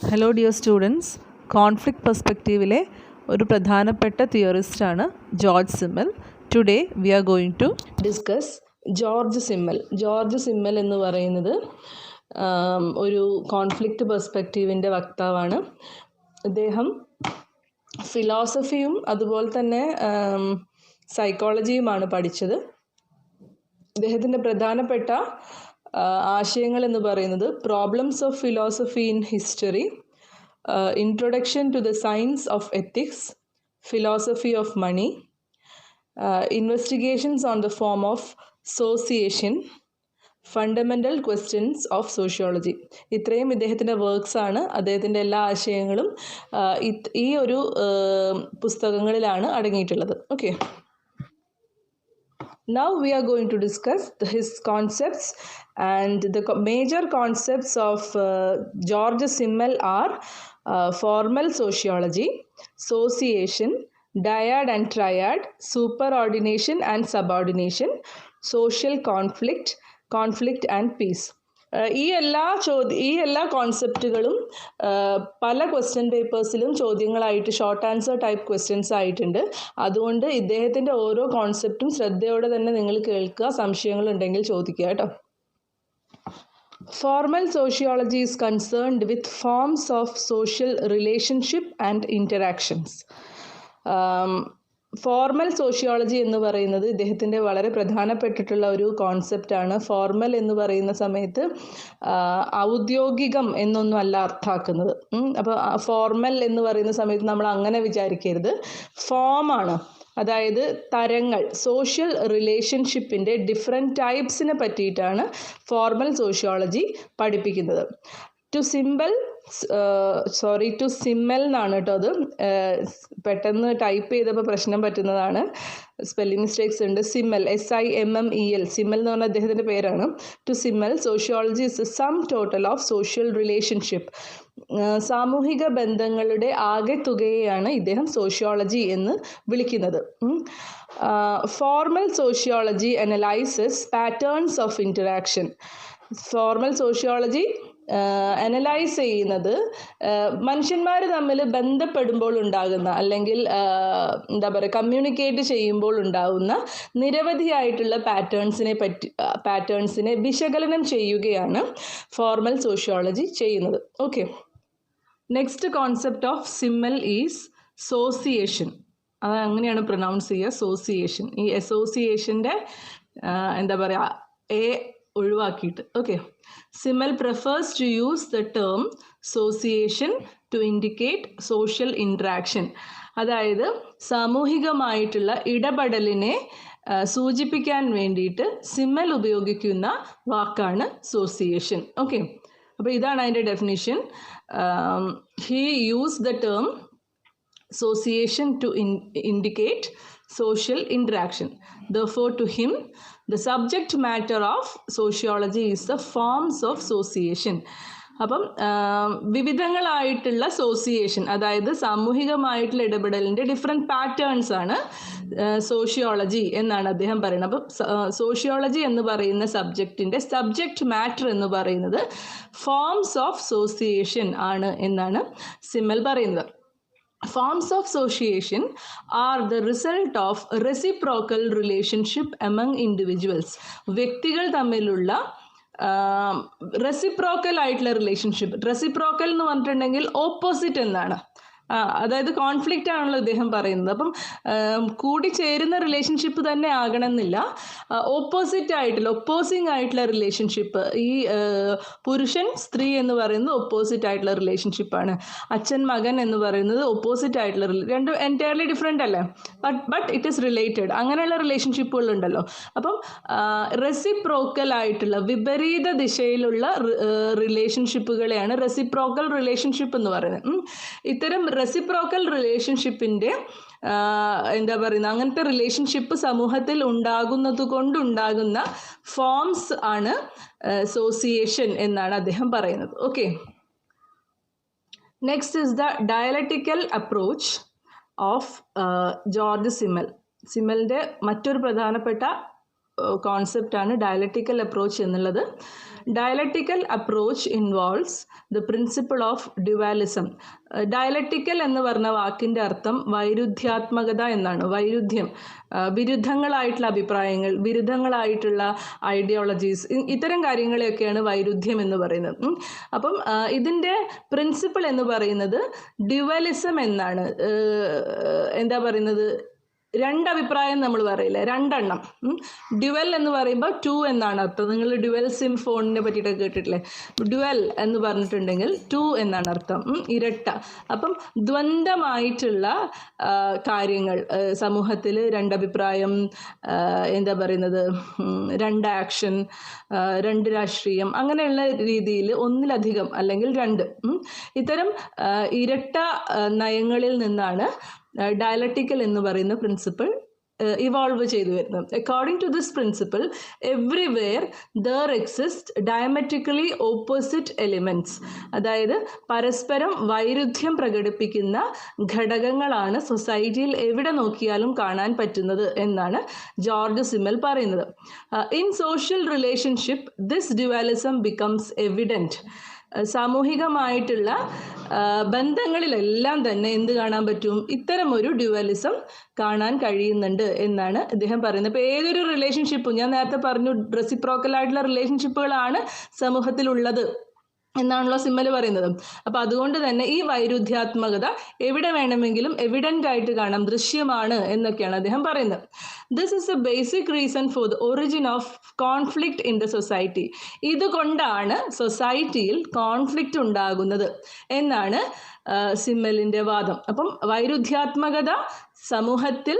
Hello dear students, conflict പെർസ്പെക്റ്റീവിലെ ഒരു പ്രധാനപ്പെട്ട തിയറിസ്റ്റാണ് George Simmel. Today we are going to discuss George Simmel. George Simmel എന്ന് പറയുന്നത് ഒരു കോൺഫ്ലിക്റ്റ് പെർസ്പെക്റ്റീവിൻ്റെ വക്താവാണ്. അദ്ദേഹം ഫിലോസഫിയും അതുപോലെ തന്നെ സൈക്കോളജിയുമാണ് പഠിച്ചത്. അദ്ദേഹത്തിൻ്റെ പ്രധാനപ്പെട്ട ആശയങ്ങൾ എന്ന് പറയുന്നത് problems of philosophy in history, introduction to the science of ethics, philosophy of money, investigations on the form of sociation, fundamental questions of sociology. ഇത്രയും ഇദ്ദേഹത്തിൻ്റെ വർക്ക്സാണ്. അദ്ദേഹത്തിൻ്റെ എല്ലാ ആശയങ്ങളും ഈ ഒരു പുസ്തകങ്ങളിലാണ് അടങ്ങിയിട്ടുള്ളത്. Okay, now we are going to discuss his concepts, and the major concepts of George Simmel are formal sociology, sociation, dyad and triad, superordination and subordination, social conflict, conflict and peace. ഈ എല്ലാ കോൺസെപ്റ്റുകളും പല question പേപ്പേഴ്സിലും ചോദ്യങ്ങളായിട്ട് short answer type questions ആയിട്ടുണ്ട്. അതുകൊണ്ട് ഇദ്ദേഹത്തിൻ്റെ ഓരോ കോൺസെപ്റ്റും ശ്രദ്ധയോടെ തന്നെ നിങ്ങൾ കേൾക്കുക, സംശയങ്ങളുണ്ടെങ്കിൽ ചോദിക്കുക കേട്ടോ. Formal sociology is concerned with forms of social relationship and interactions. Formal sociology എന്ന് പറയുന്നത് ഇദ്ദേഹത്തിൻ്റെ വളരെ പ്രധാനപ്പെട്ടിട്ടുള്ള ഒരു കോൺസെപ്റ്റാണ്. ഫോർമൽ എന്ന് പറയുന്ന സമയത്ത് ഔദ്യോഗികം എന്നൊന്നും അല്ല അർത്ഥാക്കുന്നത്. അപ്പോൾ ഫോർമൽ എന്ന് പറയുന്ന സമയത്ത് നമ്മൾ അങ്ങനെ വിചാരിക്കരുത്. ഫോമാണ്, അതായത് തരങ്ങൾ, സോഷ്യൽ റിലേഷൻഷിപ്പിൻ്റെ ഡിഫറെൻറ്റ് ടൈപ്സിനെ പറ്റിയിട്ടാണ് ഫോർമൽ സോഷ്യോളജി പഠിപ്പിക്കുന്നത്. ടു സിമ്മൽ എന്നാണ് കേട്ടോ. അത് പെട്ടെന്ന് ടൈപ്പ് ചെയ്തപ്പോൾ പ്രശ്നം പറ്റുന്നതാണ്, സ്പെല്ലിംഗ് മിസ്റ്റേക്സ് ഉണ്ട്. സിമ്മൽ, SIMMEL, സിമ്മൽ എന്ന് പറഞ്ഞാൽ അദ്ദേഹത്തിൻ്റെ പേരാണ്. To Simmel, sociology is a sum total of social relationship. സാമൂഹിക ബന്ധങ്ങളുടെ ആകെ തുകയെയാണ് ഇദ്ദേഹം സോഷ്യോളജി എന്ന് വിളിക്കുന്നത്. Formal sociology analyses patterns of interaction. Formal sociology analyse ചെയ്യുന്നത് മനുഷ്യന്മാർ തമ്മിൽ ബന്ധപ്പെടുമ്പോൾ ഉണ്ടാകുന്ന, അല്ലെങ്കിൽ എന്താ പറയുക, കമ്മ്യൂണിക്കേറ്റ് ചെയ്യുമ്പോൾ ഉണ്ടാകുന്ന നിരവധിയായിട്ടുള്ള പാറ്റേൺസിനെ വിശകലനം ചെയ്യുകയാണ് ഫോർമൽ സോഷ്യോളജി ചെയ്യുന്നത്. Okay, next concept of Simmel is sociation. അത് അങ്ങനെയാണ് പ്രൊനൗൺസ് ചെയ്യുക, സോസിയേഷൻ. ഈ അസോസിയേഷൻ്റെ എന്താ പറയുക, ഒഴിവാക്കിയിട്ട്. Okay, Simmel prefers to use the term association to indicate social interaction. അതായത് സാമൂഹികമായിട്ടുള്ള ഇടപെടലിനെ സൂചിപ്പിക്കാൻ വേണ്ടിയിട്ട് സിമ്മൽ ഉപയോഗിക്കുന്ന വാക്കാണ് സോസിയേഷൻ. ഓക്കെ, അപ്പോൾ ഇതാണ് അതിൻ്റെ definition. He use the term association to indicate social interaction. Therefore, to him, the subject matter of sociology is the forms of association. അപ്പം വിവിധങ്ങളായിട്ടുള്ള സോസിയേഷൻ, അതായത് സാമൂഹികമായിട്ടുള്ള ഇടപെടലിൻ്റെ ഡിഫറെൻറ്റ് പാറ്റേൺസ് ആണ് സോഷ്യോളജി എന്നാണ് അദ്ദേഹം പറയുന്നത്. അപ്പം സോഷ്യോളജി എന്ന് പറയുന്ന സബ്ജക്റ്റിൻ്റെ സബ്ജക്റ്റ് മാറ്റർ എന്ന് പറയുന്നത് ഫോംസ് ഓഫ് സോസിയേഷൻ ആണ് എന്നാണ് സിമ്മൽ പറയുന്നത്. Forms of association are the result of reciprocal relationship among individuals. വ്യക്തികൾ തമ്മിലുള്ള റെസിപ്രോക്കൽ ആയിട്ടുള്ള റിലേഷൻഷിപ്പ്. റെസിപ്രോക്കൽ എന്ന് പറഞ്ഞിട്ടുണ്ടെങ്കിൽ ഓപ്പോസിറ്റ് എന്നാണ്. അതായത് കോൺഫ്ലിക്റ്റ് ആണല്ലോ ഇദ്ദേഹം പറയുന്നത്. അപ്പം കൂടിച്ചേരുന്ന റിലേഷൻഷിപ്പ് തന്നെ ആകണമെന്നില്ല, ഒപ്പോസിങ് ആയിട്ടുള്ള റിലേഷൻഷിപ്പ്. ഈ പുരുഷൻ സ്ത്രീ എന്ന് പറയുന്നത് ഒപ്പോസിറ്റ് ആയിട്ടുള്ള റിലേഷൻഷിപ്പാണ്. അച്ഛൻ മകൻ എന്ന് പറയുന്നത് ഒപ്പോസിറ്റ് ആയിട്ടുള്ള രണ്ടും എൻറ്റയർലി ഡിഫറെൻ്റ് അല്ലേ, ബട്ട് ഇറ്റ് ഈസ് റിലേറ്റഡ്. അങ്ങനെയുള്ള റിലേഷൻഷിപ്പുകൾ ഉണ്ടല്ലോ. അപ്പം റെസിപ്രോക്കൽ ആയിട്ടുള്ള വിപരീത ദിശയിലുള്ള റിലേഷൻഷിപ്പുകളെയാണ് റെസിപ്രോക്കൽ റിലേഷൻഷിപ്പ് എന്ന് പറയുന്നത്. ഇത്തരം റെസിപ്രോക്കൽ റിലേഷൻഷിപ്പിൻ്റെ എന്താ പറയുന്നത്, അങ്ങനത്തെ റിലേഷൻഷിപ്പ് സമൂഹത്തിൽ ഉണ്ടാകുന്നത് കൊണ്ടുണ്ടാകുന്ന ഫോംസ് ആണ് അസോസിയേഷൻ എന്നാണ് അദ്ദേഹം പറയുന്നത്. Okay, next is the dialectical approach of George Simmel. സിമ്മലിൻ്റെ മറ്റൊരു പ്രധാനപ്പെട്ട കോൺസെപ്റ്റാണ് ഡയലക്റ്റിക്കൽ അപ്രോച്ച് എന്നുള്ളത്. Dialectical approach involves the principle of dualism. Dialectical എന്ന് പറഞ്ഞ വാക്കിൻ്റെ അർത്ഥം വൈരുദ്ധ്യാത്മകത എന്നാണ്. വൈരുദ്ധ്യം, വിരുദ്ധങ്ങളായിട്ടുള്ള അഭിപ്രായങ്ങൾ, വിരുദ്ധങ്ങളായിട്ടുള്ള ഐഡിയോളജീസ്, ഇത്തരം കാര്യങ്ങളെയൊക്കെയാണ് വൈരുദ്ധ്യം എന്ന് പറയുന്നത്. അപ്പം ഇതിൻ്റെ പ്രിൻസിപ്പിൾ എന്ന് പറയുന്നത് ഡ്യുവലിസം എന്നാണ്. എന്താ പറയുന്നത്, രണ്ടഭിപ്രായം നമ്മൾ പറയില്ലേ, രണ്ടെണ്ണം. ഡ്യുവൽ എന്ന് പറയുമ്പോൾ ടു എന്നാണ് അർത്ഥം. നിങ്ങൾ ഡ്യുവൽ സിം ഫോണിനെ പറ്റിയിട്ടൊക്കെ കേട്ടിട്ടില്ലേ? ഡ്യുവൽ എന്ന് പറഞ്ഞിട്ടുണ്ടെങ്കിൽ ടു എന്നാണ് അർത്ഥം, ഇരട്ട. അപ്പം ദ്വന്ദ്മായിട്ടുള്ള കാര്യങ്ങൾ, സമൂഹത്തിൽ രണ്ടഭിപ്രായം, എന്താ പറയുന്നത്, രണ്ട് ആക്ഷൻ, രണ്ട് രാഷ്ട്രീയം, അങ്ങനെയുള്ള രീതിയിൽ ഒന്നിലധികം അല്ലെങ്കിൽ രണ്ട്, ഇത്തരം ഇരട്ട നയങ്ങളിൽ നിന്നാണ് ഡയലക്റ്റിക്കൽ എന്ന് പറയുന്ന പ്രിൻസിപ്പിൾ ഇവോൾവ് ചെയ്തു വരുന്നത്. According to this principle everywhere there exist diametrically opposite elements. അതായത് പരസ്പരം വൈരുദ്ധ്യം പ്രകടിപ്പിക്കുന്ന ഘടകങ്ങളാണ് സൊസൈറ്റിയിൽ എവിടെ നോക്കിയാലും കാണാൻ പറ്റുന്നത് എന്നാണ് ജോർജ് സിമ്മൽ പറയുന്നത്. In social relationship this dualism becomes evident. സാമൂഹികമായിട്ടുള്ള ബന്ധങ്ങളിലെല്ലാം തന്നെ എന്ത് കാണാൻ പറ്റും, ഇത്തരമൊരു ഡ്യുവലിസം കാണാൻ കഴിയുന്നുണ്ട് എന്നാണ് അദ്ദേഹം പറയുന്നത്. ഇപ്പോൾ ഏതൊരു റിലേഷൻഷിപ്പും, ഞാൻ നേരത്തെ പറഞ്ഞു റെസിപ്രോക്കലായിട്ടുള്ള റിലേഷൻഷിപ്പുകളാണ് സമൂഹത്തിലുള്ളത് എന്നാണല്ലോ സിമ്മൽ പറയുന്നത്. അപ്പോൾ അതുകൊണ്ട് തന്നെ ഈ വൈരുദ്ധ്യാത്മകത എവിടെ വേണമെങ്കിലും എവിഡൻ്റ് ആയിട്ട് കാണാം, ദൃശ്യമാണ് എന്നൊക്കെയാണ് അദ്ദേഹം പറയുന്നത്. This is A basic reason for the origin of conflict in the society. ഇതുകൊണ്ടാണ് സൊസൈറ്റിയിൽ കോൺഫ്ലിക്റ്റ് ഉണ്ടാകുന്നത് എന്നാണ് സിമ്മലിൻ്റെ വാദം. അപ്പം വൈരുദ്ധ്യാത്മകത സമൂഹത്തിൽ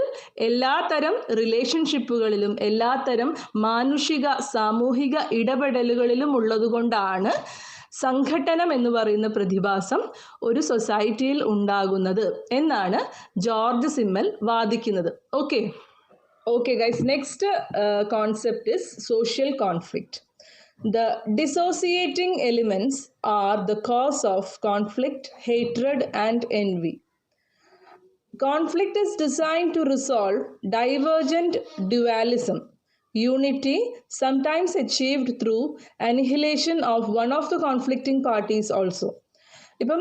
എല്ലാത്തരം റിലേഷൻഷിപ്പുകളിലും എല്ലാത്തരം മാനുഷിക സാമൂഹിക ഇടപെടലുകളിലും ഉള്ളതുകൊണ്ടാണ് സംഘട്ടനം എന്ന് പറയുന്ന പ്രതിഭാസം ഒരു സൊസൈറ്റിയിൽ ഉണ്ടാകുന്നത് എന്നാണ് ജോർജ് സിമ്മൽ വാദിക്കുന്നത്. Okay guys, next concept is social conflict. The dissociating elements are the cause of conflict, hatred, and envy. Conflict is designed to resolve divergent dualism. Unity, sometimes achieved through annihilation of one of the conflicting parties also. ഇപ്പം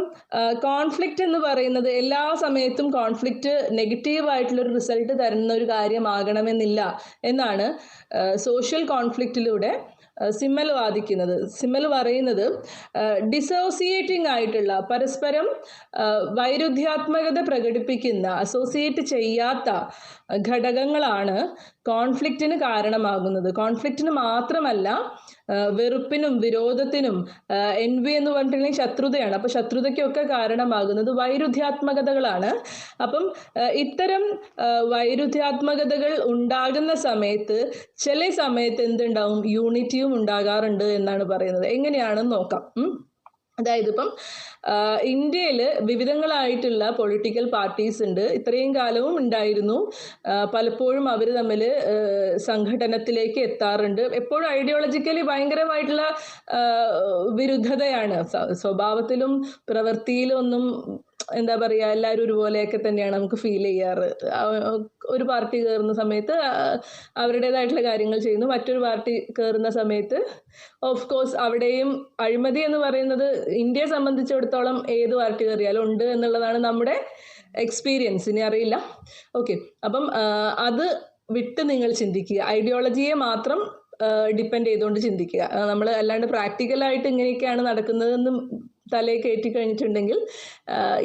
conflict എന്ന് പറയുന്നത് എല്ലാ സമയത്തും conflict നെഗറ്റീവായിട്ടുള്ളൊരു result തരുന്ന ഒരു കാര്യമാകണമെന്നില്ല എന്നാണ് social കോൺഫ്ലിക്റ്റിലൂടെ സിമ്മൽ വാദിക്കുന്നത്. സിമ്മൽ പറയുന്നത് ഡിസോസിയേറ്റിംഗ് ആയിട്ടുള്ള, പരസ്പരം വൈരുദ്ധ്യാത്മകത പ്രകടിപ്പിക്കുന്ന, അസോസിയേറ്റ് ചെയ്യാത്ത ഘടകങ്ങളാണ് കോൺഫ്ലിക്റ്റിന് കാരണമാകുന്നത്. കോൺഫ്ലിക്റ്റിന് മാത്രമല്ല, വെറുപ്പിനും വിരോധത്തിനും, എൻവി എന്ന് പറഞ്ഞിട്ടുണ്ടെങ്കിൽ ശത്രുതയാണ്. അപ്പോൾ ശത്രുതയ്ക്കൊക്കെ കാരണമാകുന്നത് വൈരുദ്ധ്യാത്മകതകളാണ്. അപ്പം ഇത്തരം വൈരുദ്ധ്യാത്മകതകൾ ഉണ്ടാകുന്ന സമയത്ത് ചില സമയത്ത് എന്തുണ്ടാവും, യൂണിറ്റിയും ഉണ്ടാകാറുണ്ട് എന്നാണ് പറയുന്നത്. എങ്ങനെയാണെന്ന് നോക്കാം. അതായത് ഇപ്പം ഇന്ത്യയിൽ വിവിധങ്ങളായിട്ടുള്ള പൊളിറ്റിക്കൽ പാർട്ടീസ് ഉണ്ട്, ഇത്രയും കാലവും ഉണ്ടായിരുന്നു. പലപ്പോഴും അവർ തമ്മിൽ സംഘടനത്തിലേക്ക് എത്താറുണ്ട്. എപ്പോഴും ഐഡിയോളജിക്കലി ഭയങ്കരമായിട്ടുള്ള വിരുദ്ധതയാണ്. സ്വഭാവത്തിലും പ്രവൃത്തിയിലും ഒന്നും എന്താ പറയുക, എല്ലാവരും ഒരുപോലെയൊക്കെ തന്നെയാണ് നമുക്ക് ഫീൽ ചെയ്യാറ്. ഒരു പാർട്ടി കയറുന്ന സമയത്ത് അവരുടേതായിട്ടുള്ള കാര്യങ്ങൾ ചെയ്യുന്നു, മറ്റൊരു പാർട്ടി കയറുന്ന സമയത്ത് ഓഫ് കോഴ്സ് അവിടെയും അഴിമതി എന്ന് പറയുന്നത് ഇന്ത്യയെ സംബന്ധിച്ചിടത്തോളം ഏത് പാർട്ടി കയറിയാലും ഉണ്ട് എന്നുള്ളതാണ് നമ്മുടെ എക്സ്പീരിയൻസ്. ഇനി അറിയില്ല. അപ്പം അത് വിട്ട് നിങ്ങൾ ചിന്തിക്കുക, ഐഡിയോളജിയെ മാത്രം ഡിപ്പെൻഡ് ചെയ്തുകൊണ്ട് ചിന്തിക്കുക. നമ്മൾ അല്ലാണ്ട് പ്രാക്ടിക്കലായിട്ട് ഇങ്ങനെയൊക്കെയാണ് നടക്കുന്നതെന്ന് തലയിൽ കയറ്റി കഴിഞ്ഞിട്ടുണ്ടെങ്കിൽ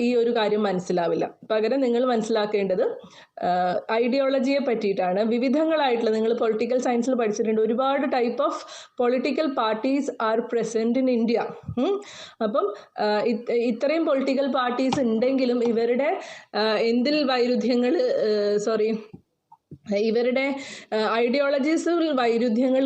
ഈ ഒരു കാര്യം മനസ്സിലാവില്ല. പകരം നിങ്ങൾ മനസ്സിലാക്കേണ്ടത് ഐഡിയോളജിയെ പറ്റിയിട്ടാണ്. വിവിധങ്ങളായിട്ടുള്ള, നിങ്ങൾ പൊളിറ്റിക്കൽ സയൻസിൽ പഠിച്ചിട്ടുണ്ട്, ഒരുപാട് type of political parties are present in India. അപ്പം ഇത്രയും പൊളിറ്റിക്കൽ പാർട്ടീസ് ഉണ്ടെങ്കിലും ഇവരുടെ എന്തിൽ വൈരുദ്ധ്യങ്ങൾ, ഇവരുടെ ഐഡിയോളജീസിൽ വൈരുദ്ധ്യങ്ങൾ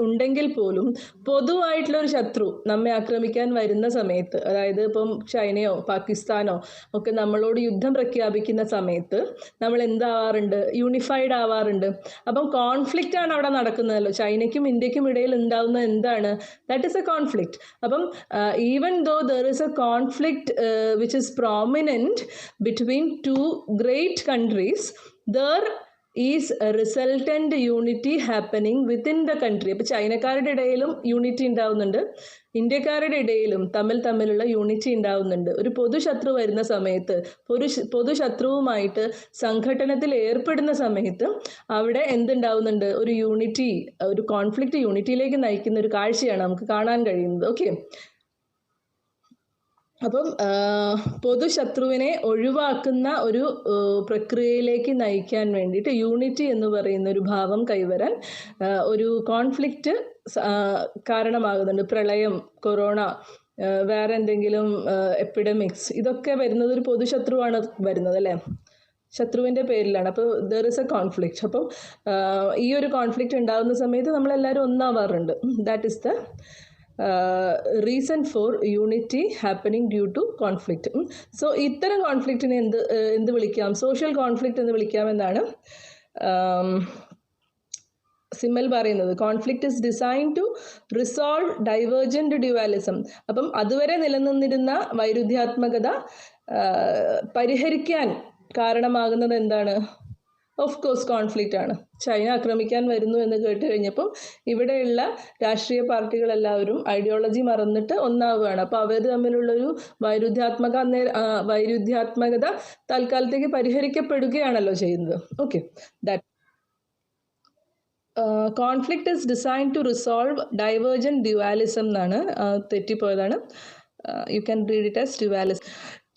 ഉണ്ടെങ്കിൽ പോലും പൊതുവായിട്ടുള്ളൊരു ശത്രു നമ്മെ ആക്രമിക്കാൻ വരുന്ന സമയത്ത്, അതായത് ഇപ്പം ചൈനയോ പാകിസ്ഥാനോ ഒക്കെ നമ്മളോട് യുദ്ധം പ്രഖ്യാപിക്കുന്ന സമയത്ത് നമ്മൾ എന്താവാറുണ്ട്, യൂണിഫൈഡ് ആവാറുണ്ട്. അപ്പം കോൺഫ്ലിക്റ്റ് ആണ് അവിടെ നടക്കുന്നതല്ലോ. ചൈനയ്ക്കും ഇന്ത്യക്കും ഇടയിൽ ഉണ്ടാവുന്നത് എന്താണ്? That is a conflict. അപ്പം even though there is a conflict which is prominent between two great countries, there is resultant unity happening within the country. അപ്പോൾ ചൈനക്കാരുടെ ഇടയിലും യൂണിറ്റി ഉണ്ടാവുന്നുണ്ട്, ഇന്ത്യക്കാരുടെ ഇടയിലും തമ്മിലുള്ള യൂണിറ്റി ഉണ്ടാവുന്നുണ്ട്. ഒരു പൊതുശത്രു വരുന്ന സമയത്ത് പൊതുശത്രുവുമായിട്ട് സംഘട്ടനത്തിൽ ഏർപ്പെടുന്ന സമയത്ത് അവിടെ എന്തുണ്ടാവുന്നുണ്ട്, ഒരു യൂണിറ്റി, ഒരു കോൺഫ്ലിക്റ്റ് യൂണിറ്റിയിലേക്ക് നയിക്കുന്ന ഒരു കാഴ്ചയാണ് നമുക്ക് കാണാൻ കഴിയുന്നത്. ഓക്കെ, അപ്പം പൊതുശത്രുവിനെ ഒഴിവാക്കുന്ന ഒരു പ്രക്രിയയിലേക്ക് നയിക്കാൻ വേണ്ടിയിട്ട് യൂണിറ്റി എന്ന് പറയുന്ന ഒരു ഭാവം കൈവരാൻ ഒരു കോൺഫ്ലിക്റ്റ് കാരണമാകുന്നുണ്ട്. പ്രളയം, കൊറോണ, വേറെ എന്തെങ്കിലും എപ്പിഡമിക്സ്, ഇതൊക്കെ വരുന്നത് ഒരു പൊതുശത്രുവാണ് വരുന്നത് അല്ലേ, ശത്രുവിൻ്റെ പേരിലാണ്. അപ്പോൾ ദർ ഇസ് എ കോൺഫ്ലിക്റ്റ്. അപ്പം ഈ ഒരു കോൺഫ്ലിക്റ്റ് ഉണ്ടാകുന്ന സമയത്ത് നമ്മളെല്ലാവരും ഒന്നാവാറുണ്ട്. That is the reason for unity happening due to conflict. So ഇത്തരം കോൺഫ്ലിക്റ്റിനെ എന്ത് വിളിക്കാം, സോഷ്യൽ കോൺഫ്ലിക്റ്റ് എന്ന് വിളിക്കാമെന്നാണ് സിമ്മൽ പറയുന്നത്. Conflict is design to resolve divergent dualism. അപ്പം അതുവരെ നിലനിന്നിരുന്ന വൈരുദ്ധ്യാത്മകത പരിഹരിക്കാൻ കാരണമാകുന്നത് എന്താണ്? ഓഫ് കോഴ്സ് കോൺഫ്ലിക്റ്റ് ആണ്. ചൈന ആക്രമിക്കാൻ വരുന്നു എന്ന് കേട്ട് കഴിഞ്ഞപ്പം ഇവിടെയുള്ള രാഷ്ട്രീയ പാർട്ടികളെല്ലാവരും ഐഡിയോളജി മറന്നിട്ട് ഒന്നാവുകയാണ്. അപ്പോൾ അവർ തമ്മിലുള്ളൊരു വൈരുദ്ധ്യാത്മകത തൽക്കാലത്തേക്ക് പരിഹരിക്കപ്പെടുകയാണല്ലോ ചെയ്യുന്നത്. Okay, that conflict is design to resolve divergent dualism എന്നാണ്, തെറ്റിപ്പോയതാണ്. You can read it as dualism.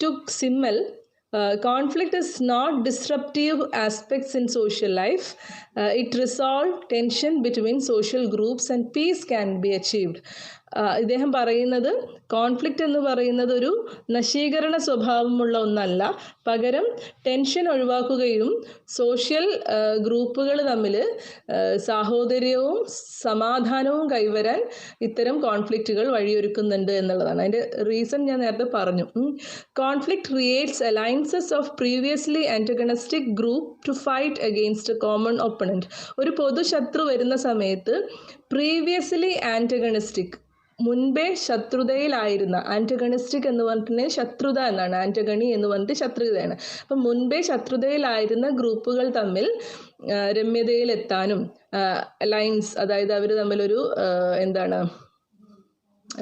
To Simmel, conflict is not disruptive aspects in social life. It resolves tension between social groups and peace can be achieved. ഇദ്ദേഹം പറയുന്നത് conflict എന്ന് പറയുന്നത് ഒരു നശീകരണ സ്വഭാവമുള്ള ഒന്നല്ല, പകരം ടെൻഷൻ ഒഴിവാക്കുകയും സോഷ്യൽ ഗ്രൂപ്പുകൾ തമ്മിൽ സാഹോദര്യവും സമാധാനവും കൈവരാൻ ഇത്തരം കോൺഫ്ലിക്റ്റുകൾ വഴിയൊരുക്കുന്നുണ്ട് എന്നുള്ളതാണ്. അതിൻ്റെ റീസൺ ഞാൻ നേരത്തെ പറഞ്ഞു. Conflict creates alliances of previously antagonistic group to fight against a common opponent. ഒരു പൊതുശത്രു വരുന്ന സമയത്ത് പ്രീവിയസ്ലി ആൻറ്റഗണിസ്റ്റിക്, മുൻപേ ശത്രുതയിലായിരുന്ന, ആൻറ്റഗണിസ്റ്റിക് എന്ന് പറഞ്ഞിട്ടുണ്ടെങ്കിൽ ശത്രുത എന്നാണ്, ആൻറ്റഗണി എന്ന് പറഞ്ഞിട്ട് ശത്രുതയാണ്. അപ്പം മുൻപേ ശത്രുതയിലായിരുന്ന ഗ്രൂപ്പുകൾ തമ്മിൽ രമ്യതയിലെത്താനും ലൈൻസ്, അതായത് അവർ തമ്മിലൊരു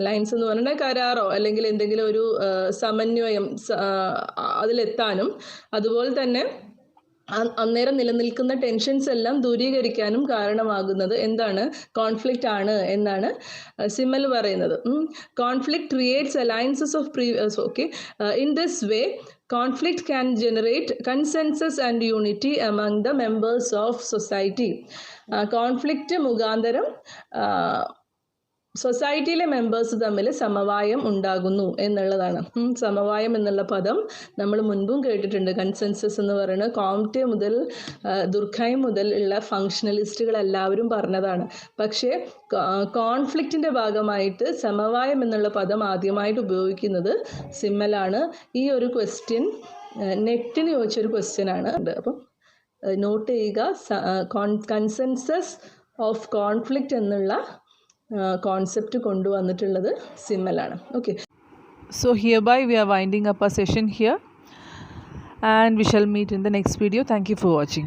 ലൈൻസ് എന്ന് പറഞ്ഞാൽ കരാറോ അല്ലെങ്കിൽ എന്തെങ്കിലും ഒരു സമന്വയം അതിലെത്താനും, അതുപോലെ തന്നെ അന്നേരം നിലനിൽക്കുന്ന ടെൻഷൻസ് എല്ലാം ദൂരീകരിക്കാനും കാരണമാകുന്നത് എന്താണ്? കോൺഫ്ലിക്റ്റ് ആണ് എന്നാണ് സിമ്മൽ പറയുന്നത്. Conflict creates alliances of in this way conflict can generate consensus and unity among the members of society. Conflict മുഖാന്തരം സൊസൈറ്റിയിലെ മെമ്പേഴ്സ് തമ്മിൽ സമവായം ഉണ്ടാകുന്നു എന്നുള്ളതാണ്. സമവായം എന്നുള്ള പദം നമ്മൾ മുൻപും കേട്ടിട്ടുണ്ട്. കൺസെൻസസ് എന്ന് പറയുന്നത് കോംറ്റെ മുതൽ ദുർഖൈം മുതൽ ഉള്ള ഫങ്ഷണലിസ്റ്റുകൾ എല്ലാവരും പറഞ്ഞതാണ്. പക്ഷേ കോൺഫ്ലിക്റ്റിൻ്റെ ഭാഗമായിട്ട് സമവായം എന്നുള്ള പദം ആദ്യമായിട്ട് ഉപയോഗിക്കുന്നത് സിമ്മലാണ്. ഈ ഒരു ക്വസ്റ്റ്യൻ നെറ്റിന് ചോദിച്ചൊരു ക്വസ്റ്റ്യൻ ആണ്. അപ്പം നോട്ട് ചെയ്യുക, കൺസെൻസസ് ഓഫ് കോൺഫ്ലിക്റ്റ് എന്നുള്ള കോൺസെപ്റ്റ് കൊണ്ടുവന്നിട്ടുള്ളത് സിമ്മലാണ്. Okay, so hereby we are winding up our session here and we shall meet in the next video. Thank you for watching.